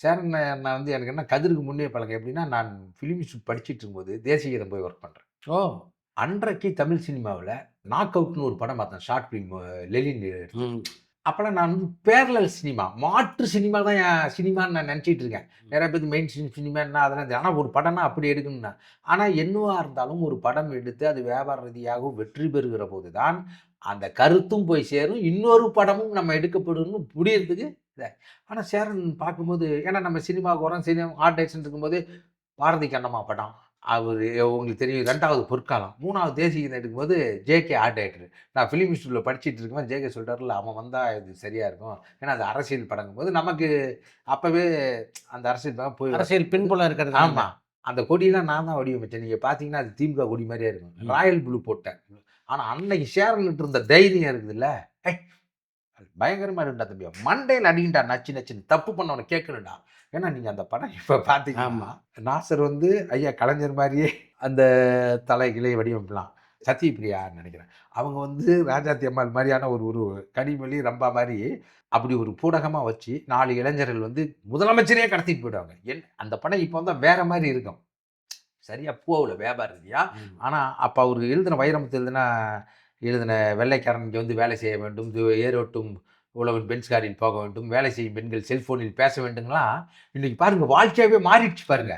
சேரன் நான் வந்து எனக்கு என்ன கதிருக்கு முன்னே பழக்கம் எப்படின்னா, நான் ஃபிலிம் இன்ஸ்டியூட் படிச்சுட்டு இருக்கும்போது தேசிய கீதம் போய் ஒர்க் பண்றேன். ஓ! அன்றைக்கு தமிழ் சினிமாவுல நாக் அவுட்ன்னு ஒரு படம் பார்த்தேன். ஷார்ட் ஃபிலிம் லெனின் எடுத்து. ம். அப்பலாம் நான் வந்து பேரலல் சினிமா, மாற்று சினிமா தான் என் சினிமான்னு நான் நெனச்சிட்டு இருக்கேன். நெறைய பேருக்கு மெயின் ஸ்ட்ரீம் சினிமான்னா அதெல்லாம் ஆனா ஒரு படம்னா அப்படி எடுக்கணும்னா. ஆனா என்னவா இருந்தாலும் ஒரு படம் எடுத்து அது வியாபார ரீதியாகவும் வெற்றி பெறுகிற போது தான், அந்த கருத்தும் போய் சேரும். இன்னொரு படமும் நம்ம எடுக்கப்படும்னு புரியறதுக்கு ஆனா சேரன் பார்க்கும்போது ஏன்னா நம்ம சினிமாவுக்கு வரோம். சினிமா ஆர்ட் டைரக்ஷன் இருக்கும்போது பாரதி கண்ணம்மா படம். அவரு உங்களுக்கு தெரியும் 2வது பொற்காலம். 3வது தேசிய கீதம் எடுக்கும்போது ஜே.கே. Art director. நான் ஃபிலிம் இன்ஸ்டிடியூட்ல படிச்சுட்டு இருக்கும்போது ஜே.கே. சொல்லிட்டாருல்ல, அவன் வந்தா இது சரியா இருக்கும். ஏன்னா அது அரசியல் படங்கும்போது நமக்கு அப்பவே அந்த அரசியல் படம் போய் அரசியல் பின்புலம் இருக்கிறதுனால. ஆமா. அந்த கொடியெல்லாம் நான் தான் வடிவமைச்சேன். நீங்க பார்த்தீங்கன்னா, அது திமுக கொடி மாரியே இருக்கும். ம். ராயல் ப்ளூ போட்டேன். ஆனா அன்னைக்கு சேரன்கிட்ட இருந்த தைரியம் இருக்குதுல்ல, ஏய் பயங்கரமா இருக்கும்டா தம்பி. மண்டையில அடிக்கும்டா நச்சு நச்சுன்னு. தப்பு பண்ணவன கேட்கணும்டா. ஏன்னா நீங்க அந்த படம் இப்ப பார்த்தீங்கன்னா, ஆமா. நாசர் வந்து ஐயா கலைஞர் மாரியே அந்த தலைகிலை வடிவமைக்கலாம். சத்யபிரியான்னு நெனைக்கிறேன். அவங்க வந்து ராஜாத்தி அம்மாள் மாரியான ஒரு ஒரு கனிமொழி, ரம்பா மாரி அப்படி ஒரு பூடகமா வச்சு 4 இளைஞர்கள் வந்து முதலமைச்சரையே கடத்திட்டு போயிடுவாங்க. அந்த படம் இப்ப வந்தா வேற மாரி இருக்கும். சரியா போகல வியாபார ரீதியா. ம். ஆனா, அப்ப அவரு எழுதின வைரமுத்து எழுதின வெள்ளைக்காரன் இங்க வந்து வேலை செய்ய வேண்டும். ஏரோட்டும் உழவன் பென்ஸ் காரில் போக வேண்டும். வேலை செய்யும் பெண்கள் செல்போனில் பேச வேண்டும்லாம், இன்னைக்கு பாருங்க வாழ்க்கையாவே மாறிடுச்சு பாருங்க.